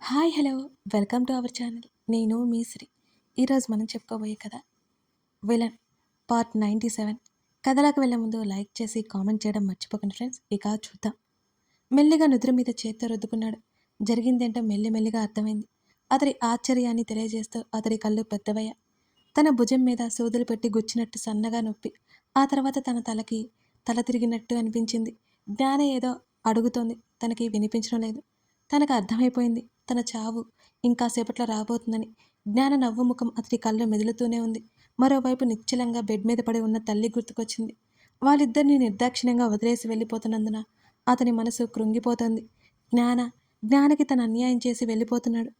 Hi hello welcome to our channel. నేను మీ శ్రీ. ఈరోజు మనం చెప్పుకోబోయే కథ విలన్ పార్ట్ 97. కథలోకి వెళ్ళే ముందు లైక్ చేసి కామెంట్ చేయడం మర్చిపోకండి ఫ్రెండ్స్. ఇక చూద్దాం. మెల్లిగా నుదురు మీద చేత్తో రుద్దుకున్నాడు. జరిగిందేంటో మెల్లిమెల్లిగా అర్థమైంది. అతడి ఆశ్చర్యాన్ని తెలియజేస్తూ అతడి కళ్ళు పెద్దవయ్యా. తన భుజం మీద సూదులు పెట్టి గుచ్చినట్టు సన్నగా నొప్పి. ఆ తర్వాత తన తల తిరిగినట్టు అనిపించింది. జ్ఞాన ఏదో అడుగుతోంది. తనకి వినిపించడం లేదు. తనకు అర్థమైపోయింది తన చావు ఇంకాసేపట్లో రాబోతుందని. జ్ఞాన నవ్వు ముఖం అతడి కళ్ళు మెదులుతూనే ఉంది. మరోవైపు నిశ్చలంగా బెడ్ మీద పడి ఉన్న తల్లి గుర్తుకొచ్చింది. వాళ్ళిద్దరిని నిర్దాక్షిణ్యంగా వదిలేసి వెళ్ళిపోతున్నందున అతని మనసు కృంగిపోతోంది. జ్ఞానకి తన అన్యాయం చేసి వెళ్ళిపోతున్నాడు.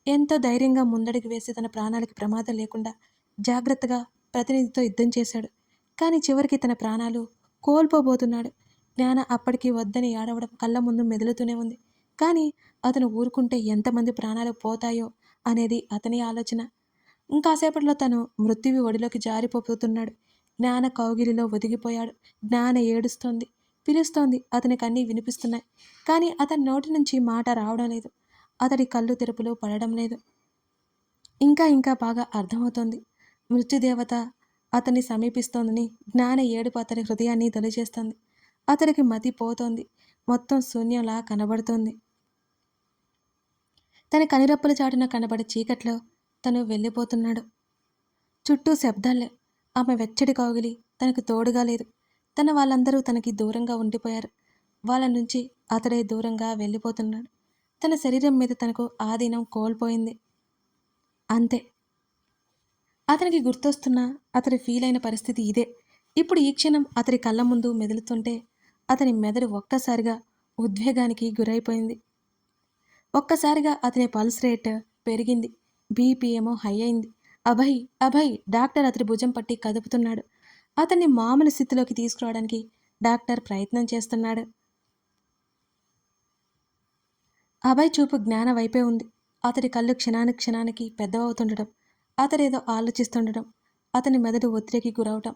ఎంతో ధైర్యంగా ముందడుగు వేసి తన ప్రాణాలకి ప్రమాదం లేకుండా జాగ్రత్తగా ప్రతినిధితో యుద్ధం చేశాడు. కానీ చివరికి తన ప్రాణాలు కోల్పోబోతున్నాడు. జ్ఞాన అప్పటికి వద్దని ఏడవడం కళ్ళ ముందు మెదులుతూనే ఉంది. కానీ అతను ఊరుకుంటే ఎంతమంది ప్రాణాలు పోతాయో అనేది అతని ఆలోచన. ఇంకాసేపట్లో తను మృత్యువి ఒడిలోకి జారిపోతున్నాడు. జ్ఞాన కౌగిలిలో ఒదిగిపోయాడు. జ్ఞాన ఏడుస్తోంది, పిలుస్తోంది. అతనికి అన్నీ వినిపిస్తున్నాయి. కానీ అతని నోటి నుంచి మాట రావడం లేదు. అతడి కళ్ళు తెరుపులు పడడం లేదు. ఇంకా ఇంకా బాగా అర్థమవుతోంది. మృత్యుదేవత అతన్ని సమీపిస్తోందని. జ్ఞాన ఏడుపు అతని హృదయాన్ని దొలిచేస్తోంది. అతడికి మతి పోతోంది. మొత్తం శూన్యంలా కనబడుతోంది. తన కనిరెప్పల చాటున కనబడే చీకట్లో తను వెళ్ళిపోతున్నాడు. చుట్టూ శబ్దాలే. ఆమె వెచ్చడి కౌగిలి తనకు తోడుగా లేదు. తన వాళ్ళందరూ తనకి దూరంగా ఉండిపోయారు. వాళ్ళ నుంచి అతడే దూరంగా వెళ్ళిపోతున్నాడు. తన శరీరం మీద తనకు ఆధీనం కోల్పోయింది. అంతే. అతనికి గుర్తొస్తున్న అతడి ఫీల్ అయిన పరిస్థితి ఇదే. ఇప్పుడు ఈ క్షణం అతడి కళ్ళ ముందు మెదులుతుంటే అతని మెదడు ఒక్కసారిగా ఉద్వేగానికి గురైపోయింది. ఒక్కసారిగా అతని పల్స్ రేట్ పెరిగింది. బీపీ ఏమో హై అయింది. అభయ్ అభయ్ డాక్టర్ అతని భుజం పట్టి కదుపుతున్నాడు. అతన్ని మామూలు స్థితిలోకి తీసుకురావడానికి డాక్టర్ ప్రయత్నం చేస్తున్నాడు. అభయ్ చూపు జ్ఞాన వైపే ఉంది. అతడి కళ్ళు క్షణానికి పెద్దవవుతుండటం, అతడేదో ఆలోచిస్తుండటం, అతని మెదడు ఒత్తిడికి గురవటం.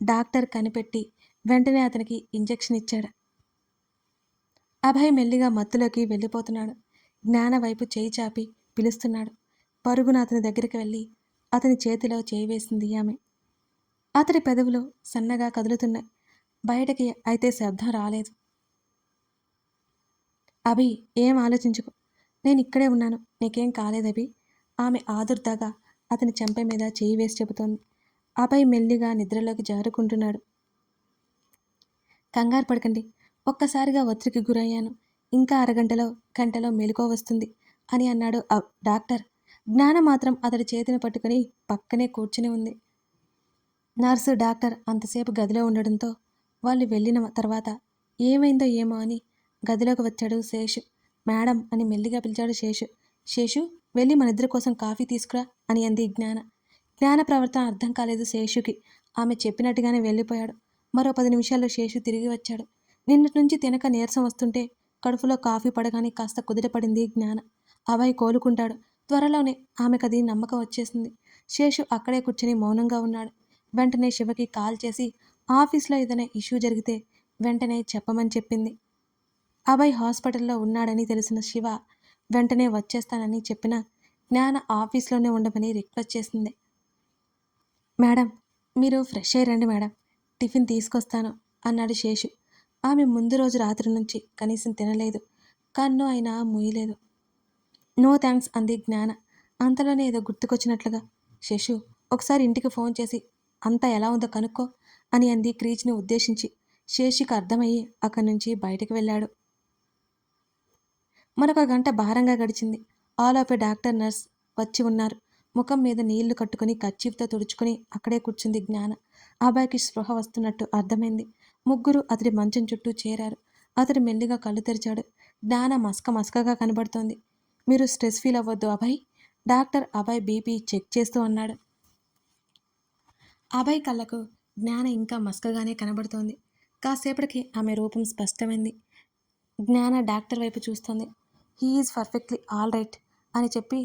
డాక్టర్ కనిపెట్టి వెంటనే అతనికి ఇంజెక్షన్ ఇచ్చాడు. అభయ్ మెల్లిగా మత్తులోకి వెళ్ళిపోతున్నాడు. జ్ఞాన వైపు చేయి చాపి పిలుస్తున్నాడు. పరుగున అతని దగ్గరికి వెళ్ళి అతని చేతిలో చేయి వేసింది ఆమె. అతడి పెదవులు సన్నగా కదులుతున్నాయి. బయటకి అయితే శబ్దం రాలేదు. అభి, ఏం ఆలోచించుకో, నేను ఇక్కడే ఉన్నాను, నీకేం కాలేదభి. ఆమె ఆదుర్దాగా అతని చెంప మీద చేయి వేసి చెబుతోంది. అభయ్ మెల్లిగా నిద్రలోకి జారుకుంటున్నాడు. కంగారు పడకండి, ఒక్కసారిగా ఒత్తిడికి గురయ్యాను. ఇంకా గంటలో మెలకువ వస్తుంది అని అన్నాడు డాక్టర్. జ్ఞాన మాత్రం అతడి చేతిని పట్టుకుని పక్కనే కూర్చుని ఉంది. నర్సు డాక్టర్ అంతసేపు గదిలో ఉండడంతో వాళ్ళు వెళ్ళిన తర్వాత ఏమైందో ఏమో అని గదిలోకి వచ్చాడు శేషు. మేడం అని మెల్లిగా పిలిచాడు శేషు. శేషు, వెళ్ళి మన ఇద్దరి కోసం కాఫీ తీసుకురా అని అంది జ్ఞాన. జ్ఞాన ప్రవర్తన అర్థం కాలేదు శేషుకి. ఆమె చెప్పినట్టుగానే వెళ్ళిపోయాడు. మరో 10 నిమిషాల్లో శేషు తిరిగి వచ్చాడు. నిన్నటి నుంచి తినక నీరసం వస్తుంటే కడుపులో కాఫీ పడగానే కాస్త కుదిరపడింది జ్ఞాన. అభయ్ కోలుకుంటాడు త్వరలోనే, ఆమెకది నమ్మకం వచ్చేసింది. శేషు అక్కడే కూర్చుని మౌనంగా ఉన్నాడు. వెంటనే శివకి కాల్ చేసి ఆఫీస్లో ఏదైనా ఇష్యూ జరిగితే వెంటనే చెప్పమని చెప్పింది. అభయ్ హాస్పిటల్లో ఉన్నాడని తెలిసిన శివ వెంటనే వచ్చేస్తానని చెప్పిన జ్ఞాన ఆఫీస్లోనే ఉండమని రిక్వెస్ట్ చేసింది. మేడం, మీరు ఫ్రెష్ అయ్యారండి మేడం, టిఫిన్ తీసుకొస్తాను అన్నాడు శేషు. ఆమె ముందు రోజు రాత్రి నుంచి కనీసం తినలేదు. కన్ను అయినా మూయలేదు. నో థ్యాంక్స్ అంది జ్ఞాన. అంతలోనే ఏదో గుర్తుకొచ్చినట్లుగా, శేషు, ఒకసారి ఇంటికి ఫోన్ చేసి అంతా ఎలా ఉందో కనుక్కో అని అంది క్రీచ్ని ఉద్దేశించి. శేషుకి అర్థమయ్యి అక్కడి నుంచి బయటకు వెళ్ళాడు. మరొక గంట భారంగా గడిచింది. ఆలోపే డాక్టర్, నర్స్ వచ్చి ఉన్నారు. ముఖం మీద నీళ్లు కట్టుకుని కర్చీఫ్తో తుడుచుకుని అక్కడే కూర్చుంది జ్ఞాన. అబ్బాయికి స్పృహ వస్తున్నట్టు అర్థమైంది. ముగ్గురు అతడి మంచం చుట్టూ చేరారు. అతడు మెల్లిగా కళ్ళు తెరిచాడు. జ్ఞాన మస్కగా కనబడుతోంది. మీరు స్ట్రెస్ ఫీల్ అవ్వద్దు Abhay, doctor Abhay BP check చేస్తూ అన్నాడు. అభయ్ కళ్ళకు జ్ఞాన ఇంకా మస్కగానే కనబడుతోంది. కాసేపటికి ఆమె రూపం స్పష్టమైంది. జ్ఞాన డాక్టర్ వైపు చూస్తోంది. He is perfectly all right అని చెప్పి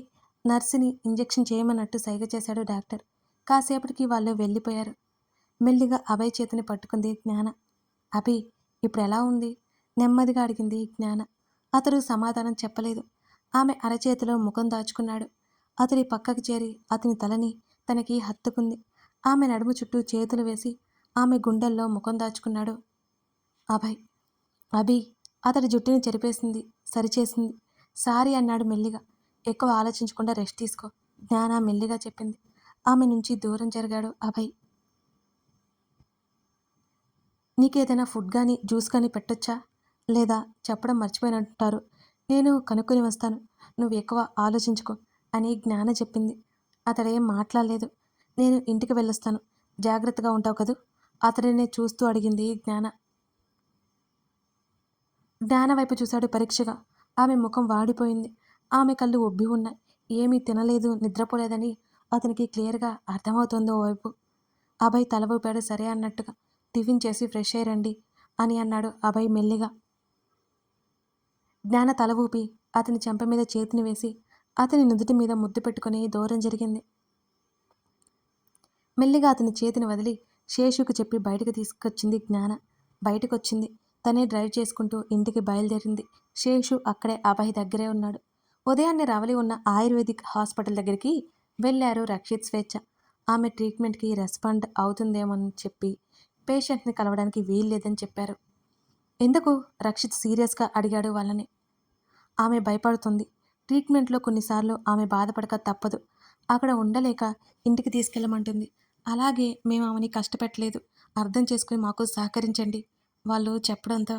నర్సుని ఇంజెక్షన్ చేయమన్నట్టు సైగ చేశాడు డాక్టర్. కాసేపటికి వాళ్ళు వెళ్ళిపోయారు. మెల్లిగా అభయ్ చేతిని పట్టుకుంది జ్ఞాన. అభి, ఇప్పుడు ఎలా ఉంది నెమ్మదిగా అడిగింది జ్ఞాన. అతడు సమాధానం చెప్పలేదు. ఆమె అరచేతిలో ముఖం దాచుకున్నాడు. అతడి పక్కకి చేరి అతని తలని తనకి హత్తుకుంది. ఆమె నడుము చుట్టూ చేతులు వేసి ఆమె గుండెల్లో ముఖం దాచుకున్నాడు. అభయ్. అభి. అతడి జుట్టుని చెరిపేసింది, సరిచేసింది. సారీ అన్నాడు మెల్లిగా. ఎక్కువ ఆలోచించకుండా రెస్ట్ తీసుకో, జ్ఞాన మెల్లిగా చెప్పింది. ఆమె నుంచి దూరం జరిగాడు అభయ్. నీకేదైనా ఫుడ్ కానీ జ్యూస్ కానీ పెట్టొచ్చా? లేదా చెప్పడం మర్చిపోయినట్టారు. నేను కనుక్కొని వస్తాను. నువ్వు ఎక్కువ ఆలోచించుకో అని జ్ఞాన చెప్పింది. అతడేం మాట్లాడలేదు. నేను ఇంటికి వెళ్ళొస్తాను. జాగ్రత్తగా ఉంటావు కదూ? అతడినే చూస్తూ అడిగింది జ్ఞాన. జ్ఞాన వైపు చూశాడు పరీక్షగా. ఆమె ముఖం వాడిపోయింది. ఆమె కళ్ళు ఉబ్బి ఉన్నాయి. ఏమీ తినలేదు, నిద్రపోలేదని అతనికి క్లియర్గా అర్థమవుతోంది ఓవైపు. అభయ్ తల ఊపాడు సరే అన్నట్టుగా. టిఫిన్ చేసి ఫ్రెష్ అయ్యి రండి అని అన్నాడు అభయ్ మెల్లిగా. జ్ఞాన తల ఊపి అతని చెంప మీద చేతిని వేసి అతని నుదుటి మీద ముద్దు పెట్టుకుని దూరం జరిగింది. మెల్లిగా అతని చేతిని వదిలి శేషుకు చెప్పి బయటకు తీసుకొచ్చింది జ్ఞాన. బయటకొచ్చింది. తనే డ్రైవ్ చేసుకుంటూ ఇంటికి బయలుదేరింది. శేషు అక్కడే అభయ్ దగ్గరే ఉన్నాడు. ఉదయాన్నే రవలి ఉన్న ఆయుర్వేదిక్ హాస్పిటల్ దగ్గరికి వెళ్ళారు రక్షిత్, స్వేచ్ఛ. ఆమె ట్రీట్మెంట్కి రెస్పాండ్ అవుతుందేమోనని చెప్పి పేషెంట్ని కలవడానికి వీల్లేదని చెప్పారు. ఎందుకు? రక్షిత్ సీరియస్గా అడిగాడు వాళ్ళని. ఆమె భయపడుతుంది. ట్రీట్మెంట్లో కొన్నిసార్లు ఆమె బాధపడక తప్పదు. అక్కడ ఉండలేక ఇంటికి తీసుకెళ్ళమంటుంది. అలాగే మేము ఆమెని కష్టపెట్టలేదు. అర్థం చేసుకుని మాకు సహకరించండి వాళ్ళు చెప్పడంతో.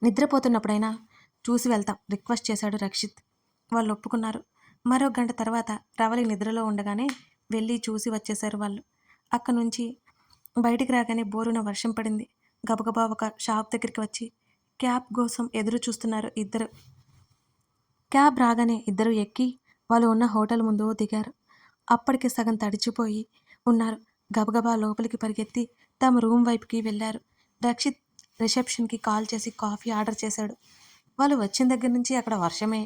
నిద్రపోతున్నప్పుడైనా చూసి వెళ్తాం రిక్వెస్ట్ చేశాడు రక్షిత్. వాళ్ళు ఒప్పుకున్నారు. మరో గంట తర్వాత రవలి నిద్రలో ఉండగానే వెళ్ళి చూసి వచ్చేశారు వాళ్ళు. అక్కడి నుంచి బయటికి రాగానే బోరున వర్షం పడింది. గబగబా ఒక షాప్ దగ్గరికి వచ్చి క్యాబ్ కోసం ఎదురు చూస్తున్నారు ఇద్దరు. క్యాబ్ రాగానే ఇద్దరు ఎక్కి వాళ్ళు ఉన్న హోటల్ ముందు దిగారు. అప్పటికి సగం తడిచిపోయి ఉన్నారు. గబగబా లోపలికి పరిగెత్తి తమ రూమ్ వైపుకి వెళ్ళారు. రక్షిత్ రిసెప్షన్కి కాల్ చేసి కాఫీ ఆర్డర్ చేశాడు. వాళ్ళు వచ్చిన దగ్గర నుంచి అక్కడ వర్షమే.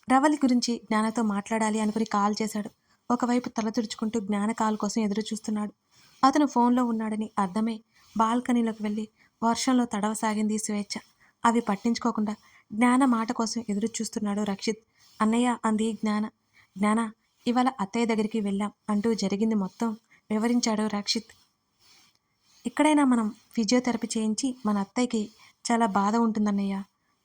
రవలి గురించి జ్ఞానతో మాట్లాడాలి అనుకుని కాల్ చేశాడు. ఒకవైపు తల తుడుచుకుంటూ జ్ఞాన కాల్ కోసం ఎదురు చూస్తున్నాడు. అతను ఫోన్లో ఉన్నాడని అర్థమై బాల్కనీలోకి వెళ్ళి వర్షంలో తడవసాగింది స్వేచ్ఛ. అవి పట్టించుకోకుండా జ్ఞాన మాట కోసం ఎదురు చూస్తున్నాడు రక్షిత్. అన్నయ్య అంది జ్ఞాన. జ్ఞాన, ఇవాళ అత్తయ్య దగ్గరికి వెళ్ళాం అంటూ జరిగింది మొత్తం వివరించాడు రక్షిత్. ఇక్కడైనా మనం ఫిజియోథెరపీ చేయించి మన అత్తయ్యకి చాలా బాధ ఉంటుందన్నయ్య.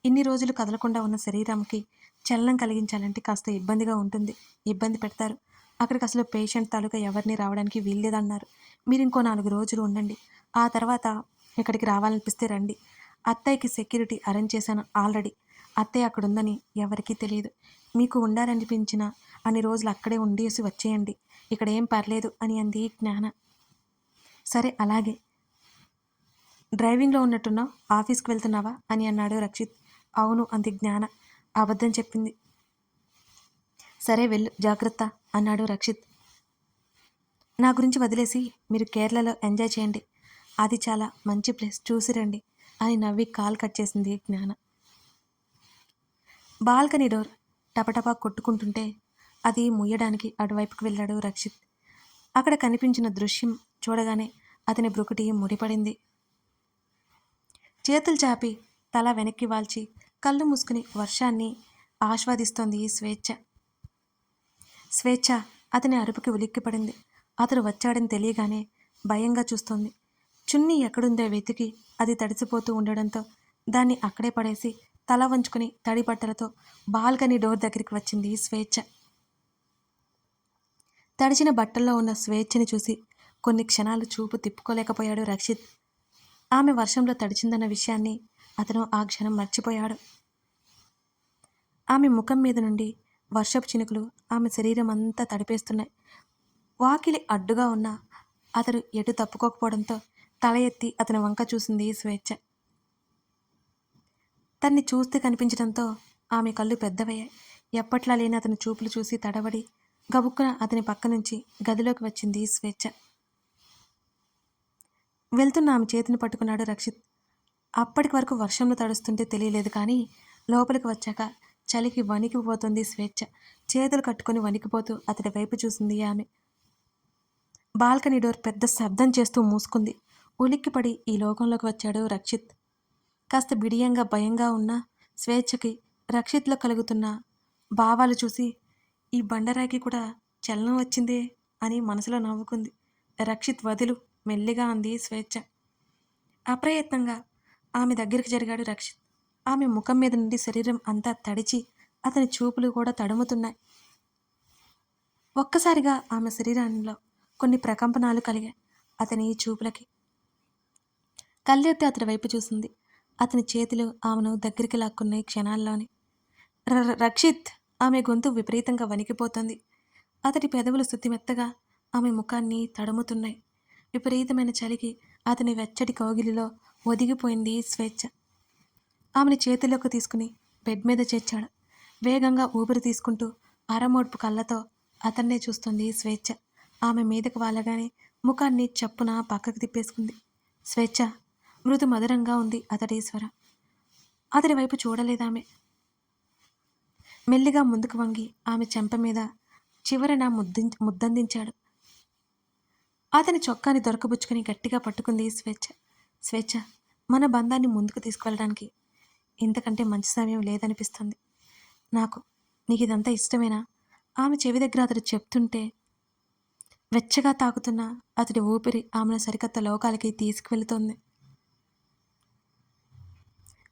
ఇన్ని రోజులు కదలకుండా ఉన్న శరీరంకి చలనం కలిగించాలంటే కాస్త ఇబ్బందిగా ఉంటుంది. ఇబ్బంది పెడతారు. అక్కడికి అసలు పేషెంట్ తాలూకా ఎవరిని రావడానికి వీల్లేదన్నారు. మీరు ఇంకో 4 రోజులు ఉండండి. ఆ తర్వాత ఇక్కడికి రావాలనిపిస్తే రండి. అత్తయ్యకి సెక్యూరిటీ అరేంజ్ చేశాను ఆల్రెడీ. అత్తయ్య అక్కడ ఉందని ఎవరికీ తెలియదు. మీకు ఉండాలనిపించిన అన్ని రోజులు అక్కడే ఉండేసి వచ్చేయండి. ఇక్కడ ఏం పర్లేదు అని అంది జ్ఞాన. సరే అలాగే. డ్రైవింగ్లో ఉన్నట్టున్నావు, ఆఫీస్కి వెళ్తున్నావా అని అన్నాడు రక్షిత్. అవును అంది జ్ఞాన. అబద్ధం చెప్పింది. సరే వెళ్ళు, జాగ్రత్త అన్నాడు రక్షిత్. నా గురించి వదిలేసి మీరు కేరళలో ఎంజాయ్ చేయండి. అది చాలా మంచి ప్లేస్, చూసి రండి అని నవ్వి కాల్ కట్ చేసింది జ్ఞాన. బాల్కనీ డోర్ టపటపా కొట్టుకుంటుంటే అది ముయ్యడానికి అటువైపుకు వెళ్ళాడు రక్షిత్. అక్కడ కనిపించిన దృశ్యం చూడగానే అతని బ్రుకుటి ముడిపడింది. చేతులు చాపి తల వెనక్కి వాల్చి కళ్ళు మూసుకుని వర్షాన్ని ఆస్వాదిస్తోంది స్వేచ్ఛ. స్వేచ్ఛ అతని అరుపుకి ఉలిక్కిపడింది. అతడు వచ్చాడని తెలియగానే భయంగా చూస్తోంది. చున్నీ ఎక్కడుందో వెతికి అది తడిసిపోతూ ఉండడంతో దాన్ని అక్కడే పడేసి తల వంచుకుని తడి బట్టలతో బాల్కనీ డోర్ దగ్గరికి వచ్చింది స్వేచ్ఛ. తడిచిన బట్టల్లో ఉన్న స్వేచ్ఛని చూసి కొన్ని క్షణాలు చూపు తిప్పుకోలేకపోయాడు రక్షిత్. ఆమె వర్షంలో తడిచిందన్న విషయాన్ని అతను ఆ క్షణం మర్చిపోయాడు. ఆమె ముఖం మీద నుండి వర్షపు చినుకులు ఆమె శరీరం అంతా తడిపేస్తున్నాయి. వాకిలి అడ్డుగా ఉన్న అతడు ఎటు తప్పుకోకపోవడంతో తల ఎత్తి అతని వంక చూసింది స్వేచ్ఛ. తన్ని చూస్తే కనిపించడంతో ఆమె కళ్ళు పెద్దవయ్యాయి. ఎప్పట్లా లేని అతని చూపులు చూసి తడబడి గబుక్కున అతని పక్క నుంచి గదిలోకి వచ్చింది స్వేచ్ఛ. వెళ్తున్న ఆమె చేతిని పట్టుకున్నాడు రక్షిత్. అప్పటి వరకు వర్షంలో తడుస్తుంటే తెలియలేదు, కానీ లోపలికి వచ్చాక చలికి వణికిపోతుంది స్వేచ్ఛ. చేతులు కట్టుకుని వణికిపోతూ అతడి వైపు చూసింది ఆమె. బాల్కనీ డోర్ పెద్ద శబ్దం చేస్తూ మూసుకుంది. ఉలిక్కిపడి ఈ లోకంలోకి వచ్చాడు రక్షిత్. కాస్త బిడియంగా భయంగా ఉన్నా స్వేచ్ఛకి రక్షిత్లో కలుగుతున్న భావాలు చూసి ఈ బండరాయికి కూడా చలనం వచ్చిందే అని మనసులో నవ్వుకుంది. రక్షిత్ వదులు, మెల్లిగా అంది స్వేచ్ఛ. అప్రయత్నంగా ఆమె దగ్గరికి జరిగాడు రక్షిత్. ఆమె ముఖం మీద నుండి శరీరం అంతా తడిచి అతని చూపులు కూడా తడుముతున్నాయి. ఒక్కసారిగా ఆమె శరీరంలో కొన్ని ప్రకంపనాలు కలిగాయి అతని ఈ చూపులకి. కళ్ళెత్తి అతడి వైపు చూసింది. అతని చేతులు ఆమెను దగ్గరికి లాక్కున్నాయి క్షణాల్లోనే. రక్షిత్! ఆమె గొంతు విపరీతంగా వణికిపోతుంది. అతడి పెదవులు శుద్ధిమెత్తగా ఆమె ముఖాన్ని తడుముతున్నాయి. విపరీతమైన చలికి అతని వెచ్చటి కౌగిలిలో ఒదిగిపోయింది స్వేచ్ఛ. ఆమెని చేతిలోకి తీసుకుని బెడ్ మీద చేర్చాడు. వేగంగా ఊపిరి తీసుకుంటూ అరమోడ్పు కళ్ళతో అతన్నే చూస్తుంది స్వేచ్ఛ. ఆమె మీదకు వాలగానే ముఖాన్ని చప్పున పక్కకు తిప్పేసుకుంది. స్వేచ్ఛ! మృదు మధురంగా ఉంది అతడి స్వరం. అతడి వైపు చూడలేదామె. మెల్లిగా ముందుకు వంగి ఆమె చెంప మీద చివరన ముద్దందించాడు. అతని చొక్కాని దొరకబుచ్చుకుని గట్టిగా పట్టుకుంది స్వేచ్ఛ. స్వేచ్ఛ! మన బంధాన్ని ముందుకు తీసుకువెళ్ళడానికి ఇంతకంటే మంచి సమయం లేదనిపిస్తుంది నాకు. నీకు ఇదంతా ఇష్టమేనా? ఆమె చెవి దగ్గర అతడు చెప్తుంటే వెచ్చగా తాకుతున్న అతడి ఊపిరి ఆమెను సరికొత్త లోకాలకి తీసుకువెళుతోంది.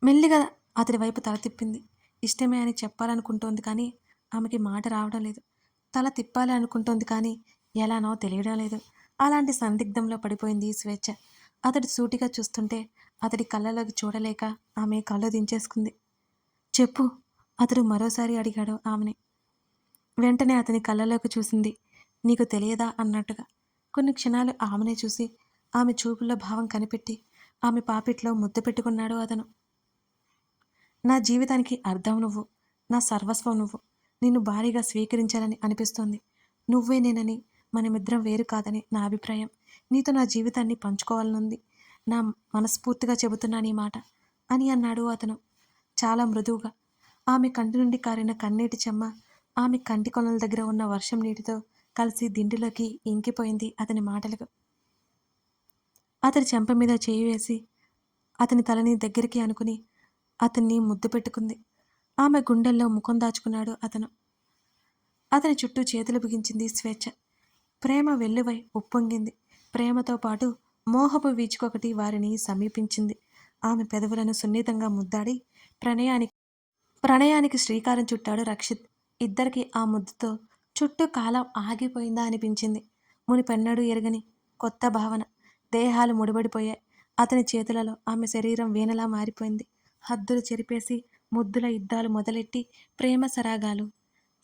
మెల్లిగా అతడి వైపు తల తిప్పింది. ఇష్టమే అని చెప్పాలనుకుంటోంది కానీ ఆమెకి మాట రావడం లేదు. తల తిప్పాలి అనుకుంటోంది కానీ ఎలానో తెలియడం లేదు. అలాంటి సందిగ్ధంలో పడిపోయింది స్వేచ్ఛ. అతడు సూటిగా చూస్తుంటే అతడి కళ్ళలోకి చూడలేక ఆమె కళ్ళు దించేసుకుంది. చెప్పు, అతడు మరోసారి అడిగాడు ఆమెని. వెంటనే అతని కళ్ళలోకి చూసింది. నీకు తెలియదా అన్నట్టుగా. కొన్ని క్షణాలు ఆమెనే చూసి ఆమె చూపుల్లో భావం కనిపెట్టి ఆమె పాపిట్లో ముద్దు పెట్టుకున్నాడు అతను. నా జీవితానికి అర్థం నువ్వు, నా సర్వస్వం నువ్వు. నిన్ను భారీగా స్వీకరించాలని అనిపిస్తోంది. నువ్వే నేనని, మనమిద్దరం వేరు కాదని నా అభిప్రాయం. నీతో నా జీవితాన్ని పంచుకోవాలనుంది. నా మనస్ఫూర్తిగా చెబుతున్నా నీ మాట అని అన్నాడు అతను చాలా మృదువుగా. ఆమె కంటి నుండి కారిన కన్నీటి చెమ్మ ఆమె కంటి కొనల దగ్గర ఉన్న వర్షం నీటితో కలిసి దిండిలోకి ఇంకిపోయింది అతని మాటలకు. అతడి చెంప మీద చేయి వేసి అతని తలని దగ్గరికి అనుకుని అతన్ని ముద్దు పెట్టుకుంది. ఆమె గుండెల్లో ముఖం దాచుకున్నాడు అతను. అతని చుట్టూ చేతులు బిగించింది స్వేచ్ఛ. ప్రేమ వెల్లువై ఉప్పొంగింది. ప్రేమతో పాటు మోహపు వీచుకొకటి వారిని సమీపించింది. ఆమె పెదవులను సున్నితంగా ముద్దాడి ప్రణయానికి శ్రీకారం చుట్టాడు రక్షిత్. ఇద్దరికి ఆ ముద్దుతో చుట్టూ కాలం ఆగిపోయిందా అనిపించింది. మునిపెన్నడూ ఎరగని కొత్త భావన. దేహాలు ముడిపడిపోయాయి. అతని చేతులలో ఆమె శరీరం వీణలా మారిపోయింది. హద్దులు చెరిపేసి ముద్దుల యుద్ధాలు మొదలెట్టి ప్రేమ సరాగాలు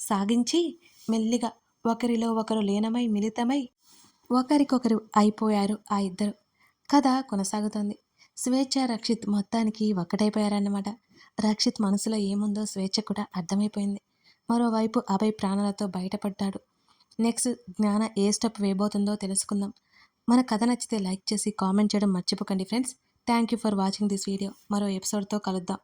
సాగించి మెల్లిగా ఒకరిలో ఒకరు లీనమై మిళితమై ఒకరికొకరు అయిపోయారు ఆ ఇద్దరు. కథ కొనసాగుతోంది. స్వేచ్ఛ రక్షిత్ మొత్తానికి ఒక్కటైపోయారన్నమాట. రక్షిత్ మనసులో ఏముందో స్వేచ్ఛ కూడా అర్థమైపోయింది. మరోవైపు అభయ్ ప్రాణాలతో బయటపడ్డాడు. నెక్స్ట్ జ్ఞాన ఏ స్టెప్ వేయబోతుందో తెలుసుకుందాం. మన కథ నచ్చితే లైక్ చేసి కామెంట్ చేయడం మర్చిపోకండి friends. Thank you for watching this video. మరో ఎపిసోడ్తో కలుద్దాం.